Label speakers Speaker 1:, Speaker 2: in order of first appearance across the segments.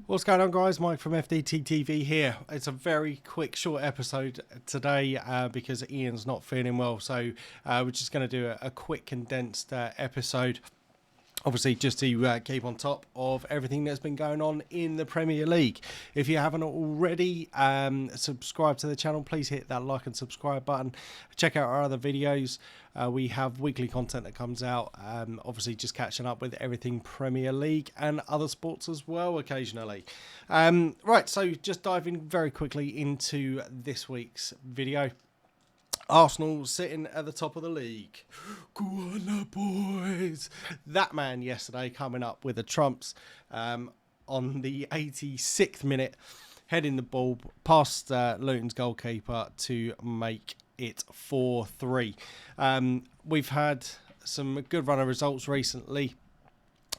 Speaker 1: What's going on, guys? Mike from FDT-TV here. It's a very quick, short episode today because Ian's not feeling well. So we're just going to do a quick, condensed episode. Obviously, just to keep on top of everything that's been going on in the Premier League. If you haven't already, subscribe to the channel. Please hit that like and subscribe button. Check out our other videos. We have weekly content that comes out. Obviously, just catching up with everything Premier League and other sports as well occasionally. Right, so just diving very quickly into this week's video. Arsenal sitting at the top of the league. Go on, the boys. That man yesterday coming up with the trumps on the 86th minute, heading the ball past Luton's goalkeeper to make it 4-3. We've had some good run of results recently.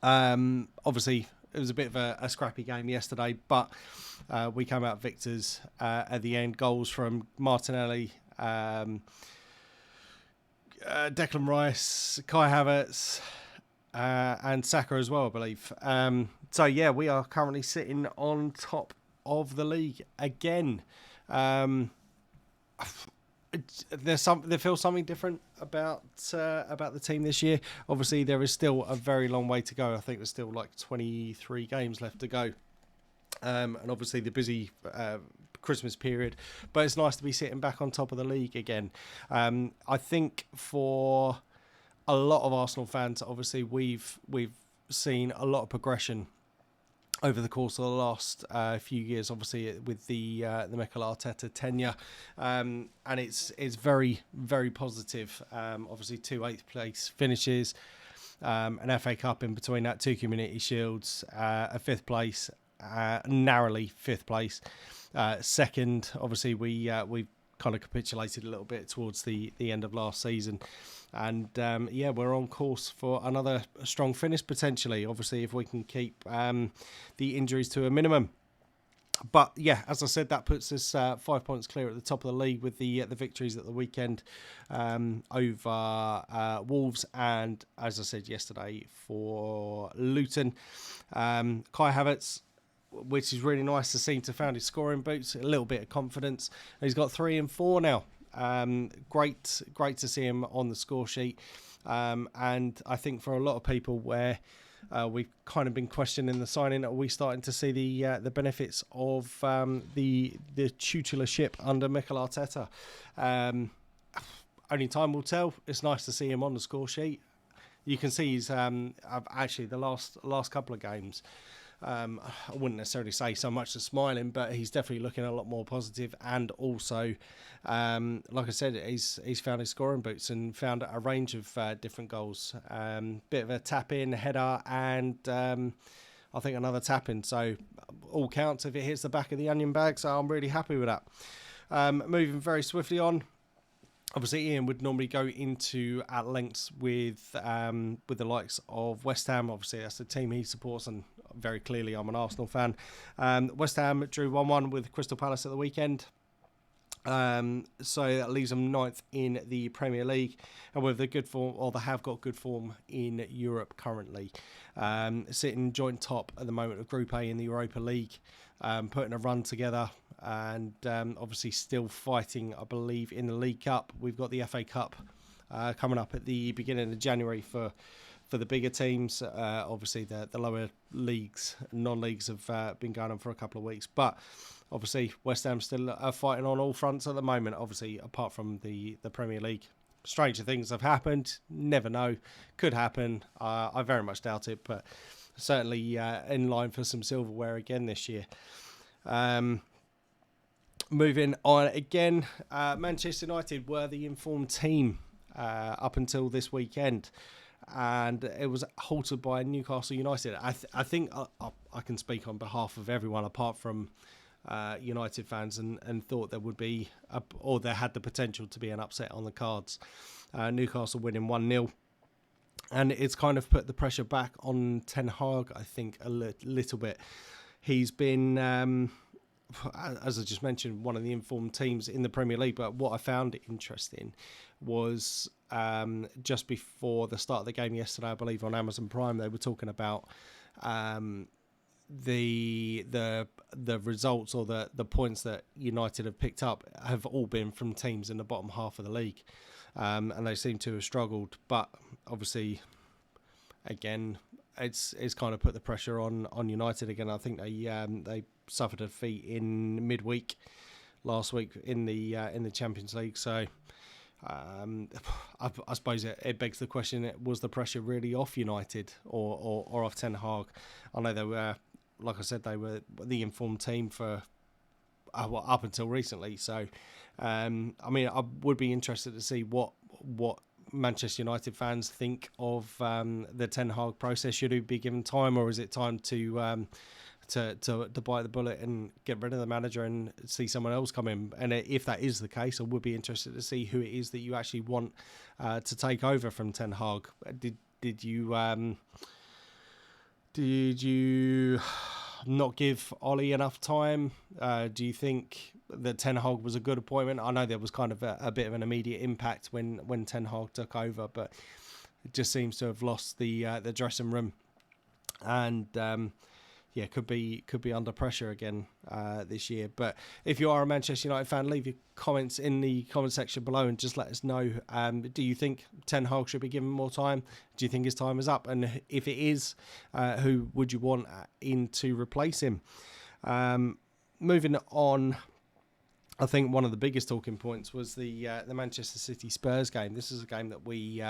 Speaker 1: Obviously, it was a bit of a scrappy game yesterday, but we came out victors at the end. Goals from Martinelli, Declan Rice, Kai Havertz, and Saka as well, I believe. So yeah, we are currently sitting on top of the league again. There feels something different about the team this year. Obviously, there is still a very long way to go. I think there's still like 23 games left to go. And obviously the busy Christmas period, but it's nice to be sitting back on top of the league again. I think for a lot of Arsenal fans, obviously we've seen a lot of progression over the course of the last few years, obviously with the Mikel Arteta tenure, and it's very, very positive. Obviously 2 8th place finishes, an FA Cup in between that, 2 Community Shields, a 5th place, narrowly 5th place. Second, obviously we kind of capitulated a little bit towards the end of last season, and yeah, we're on course for another strong finish potentially. Obviously, if we can keep the injuries to a minimum. But yeah, as I said, that puts us 5 points clear at the top of the league with the victories at the weekend over Wolves, and as I said yesterday for Luton. Kai Havertz, which is really nice to see him to found his scoring boots, a little bit of confidence. He's got 3 and 4 now. Great to see him on the score sheet. And I think for a lot of people where we've kind of been questioning the signing, are we starting to see the benefits of the tutelorship under Mikel Arteta? Only time will tell. It's nice to see him on the score sheet. You can see he's actually the last couple of games. I wouldn't necessarily say so much as smiling, but he's definitely looking a lot more positive. And also, like I said, he's found his scoring boots and found a range of different goals. Bit of a tap in, header, and I think another tap in. So all counts if it hits the back of the onion bag. So I'm really happy with that. Moving very swiftly on. Obviously, Ian would normally go into at lengths with the likes of West Ham. Obviously, that's the team he supports, and very clearly I'm an Arsenal fan. West Ham drew 1-1 with Crystal Palace at the weekend. So that leaves them 9th in the Premier League, and with the good form, or they have got good form in Europe currently. Sitting joint top at the moment of Group A in the Europa League, putting a run together, and obviously still fighting, I believe, in the League Cup. We've got the FA Cup coming up at the beginning of January for the bigger teams. Obviously the lower leagues, non-leagues have been going on for a couple of weeks, but obviously West Ham still are fighting on all fronts at the moment, obviously apart from the Premier League. Stranger things have happened, never know, could happen. I very much doubt it, but certainly in line for some silverware again this year. Moving on again, Manchester United were the informed team up until this weekend, and it was halted by Newcastle United. I think I can speak on behalf of everyone apart from United fans, and thought there would be, or there had the potential to be, an upset on the cards. Newcastle winning 1-0. And it's kind of put the pressure back on Ten Hag, I think, a little bit. He's been, as I just mentioned, one of the informed teams in the Premier League. But what I found interesting was just before the start of the game yesterday, I believe on Amazon Prime, they were talking about the results or the points that United have picked up have all been from teams in the bottom half of the league, and they seem to have struggled. But obviously, again, it's kind of put the pressure on United again. I think they suffered a defeat in midweek last week in the Champions League. So I suppose it begs the question: was the pressure really off United or off Ten Hag? I know they were, like I said, they were the informed team for up until recently. So I mean, I would be interested to see what Manchester United fans think of the Ten Hag process. Should he be given time, or is it time to bite the bullet and get rid of the manager and see someone else come in? And if that is the case, I would be interested to see who it is that you actually want to take over from Ten Hag. Did you not give Ollie enough time? Do you think that Ten Hag was a good appointment? I know there was kind of a bit of an immediate impact when Ten Hag took over, but it just seems to have lost the dressing room, and could be under pressure again this year. But if you are a Manchester United fan, leave your comments in the comment section below and just let us know. Do you think Ten Hag should be given more time? Do you think his time is up? And if it is, who would you want in to replace him? Moving on, I think one of the biggest talking points was the Manchester City Spurs game. This is a game that we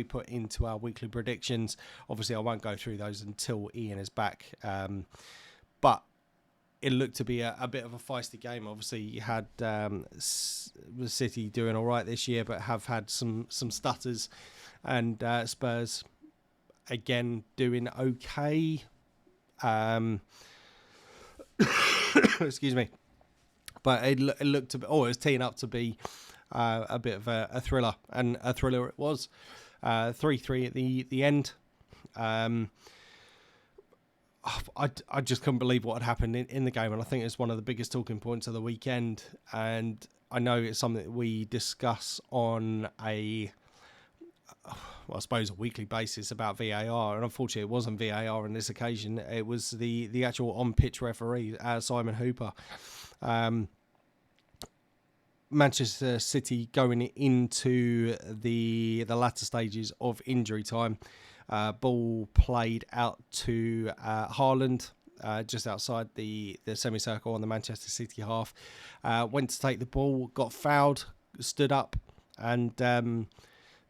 Speaker 1: put into our weekly predictions. Obviously, I won't go through those until Ian is back. But it looked to be a bit of a feisty game. Obviously, you had City doing all right this year, but have had some stutters, and Spurs again doing okay. Excuse me. But it looked to be, it was teeing up to be a bit of a thriller, and a thriller it was. 3-3 at the end. I just couldn't believe what had happened in the game, and I think it's one of the biggest talking points of the weekend. And I know it's something that we discuss on I suppose a weekly basis about VAR, and unfortunately it wasn't VAR on this occasion. It was the actual on-pitch referee, Simon Hooper. Manchester City going into the latter stages of injury time. Ball played out to Haaland, just outside the semicircle on the Manchester City half. Went to take the ball, got fouled, stood up, and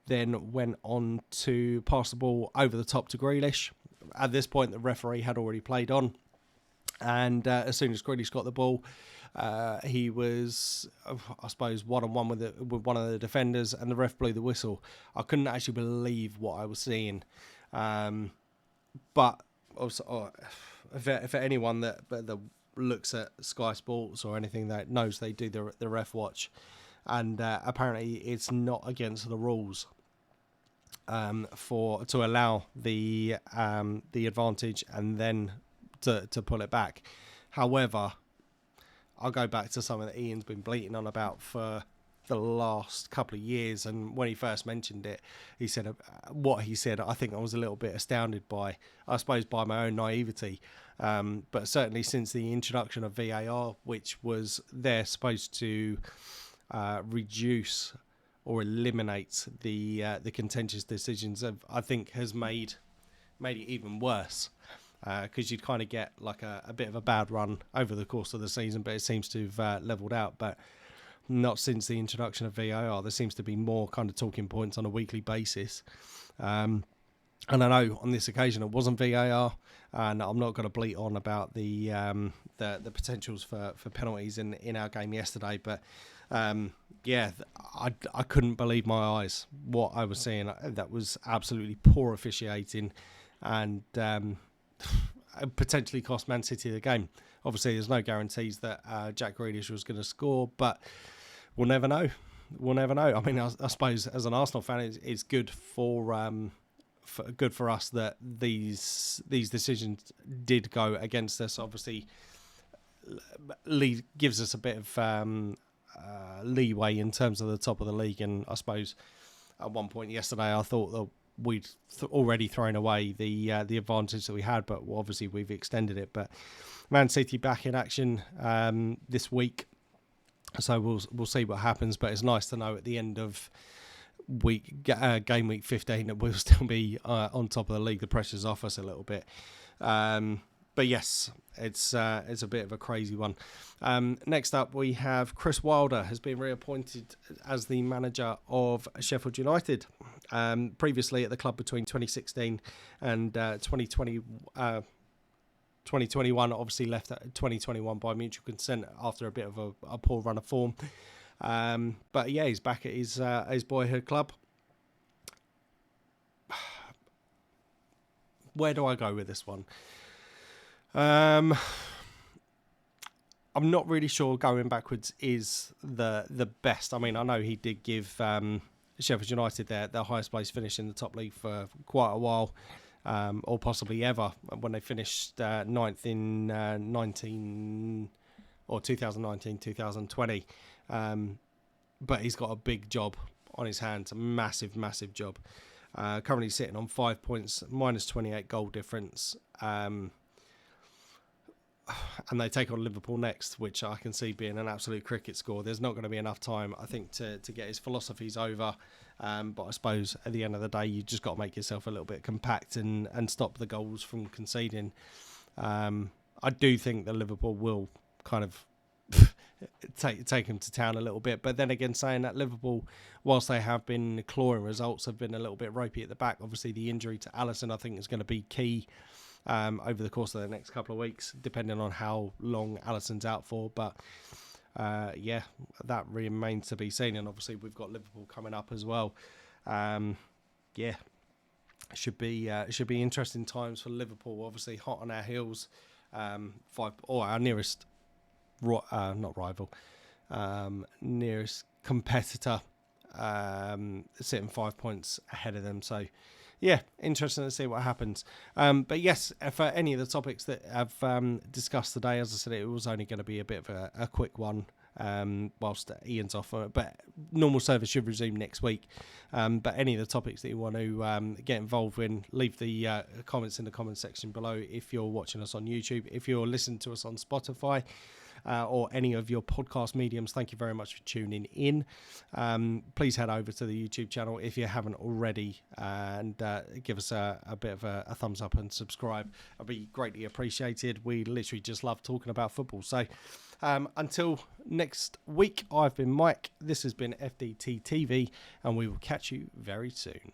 Speaker 1: then went on to pass the ball over the top to Grealish. At this point, the referee had already played on, and as soon as Grealish got the ball, he was, I suppose, one-on-one with one of the defenders, and the ref blew the whistle. I couldn't actually believe what I was seeing. But also, for anyone that looks at Sky Sports or anything that knows, they do the ref watch, and apparently it's not against the rules to allow the advantage and then to pull it back. However, I'll go back to something that Ian's been bleating on about for the last couple of years, and when he first mentioned it, he said what he said. I think I was a little bit astounded by, I suppose, by my own naivety. But certainly since the introduction of VAR, which was there supposed to reduce or eliminate the contentious decisions, I think has made it even worse. Because you'd kind of get like a bit of a bad run over the course of the season, but it seems to have levelled out. But not since the introduction of VAR. There seems to be more kind of talking points on a weekly basis. And I know on this occasion it wasn't VAR, and I'm not going to bleat on about the potentials for penalties in our game yesterday. But I couldn't believe my eyes what I was seeing. That was absolutely poor officiating, and potentially cost Man City the game. Obviously, there's no guarantees that Jack Grealish was going to score, but we'll never know. I mean, I suppose as an Arsenal fan, it's good for us that these decisions did go against us. Obviously, gives us a bit of leeway in terms of the top of the league. And I suppose at one point yesterday, I thought that we'd already thrown away the advantage that we had, but obviously we've extended it. But Man City back in action this week, so we'll see what happens. But it's nice to know at the end of game week 15 that we'll still be on top of the league. The pressure's off us a little bit. But yes, it's a bit of a crazy one. Next up, we have Chris Wilder has been reappointed as the manager of Sheffield United. Previously at the club between 2016 and 2020, 2021, obviously left at 2021 by mutual consent after a bit of a poor run of form. But yeah, he's back at his boyhood club. Where do I go with this one? I'm not really sure going backwards is the best. I mean, I know he did give Sheffield United their highest place finish in the top league for quite a while, or possibly ever, when they finished ninth in 2019, 2020. But he's got a big job on his hands, a massive, massive job. Currently sitting on 5 points, minus 28 goal difference. And they take on Liverpool next, which I can see being an absolute cricket score. There's not going to be enough time, I think, to get his philosophies over. But I suppose at the end of the day, you just got to make yourself a little bit compact and stop the goals from conceding. I do think that Liverpool will kind of take him to town a little bit. But then again, saying that, Liverpool, whilst they have been clawing results, have been a little bit ropey at the back. Obviously, the injury to Alisson, I think, is going to be key over the course of the next couple of weeks, depending on how long Alisson's out for. But yeah, that remains to be seen. And obviously, we've got Liverpool coming up as well. Yeah, should be interesting times for Liverpool. Obviously, hot on our heels. Our nearest, not rival, nearest competitor, sitting 5 points ahead of them. So, yeah, interesting to see what happens. But yes, for any of the topics that I've discussed today, as I said, it was only going to be a bit of a quick one whilst Ian's off. But normal service should resume next week. But any of the topics that you want to get involved in, leave the comments in the comments section below if you're watching us on YouTube. If you're listening to us on Spotify, or any of your podcast mediums, thank you very much for tuning in. Please head over to the YouTube channel if you haven't already, and give us a bit of a thumbs up and subscribe. It'll be greatly appreciated. We literally just love talking about football. So until next week, I've been Mike. This has been FDT-TV, and we will catch you very soon.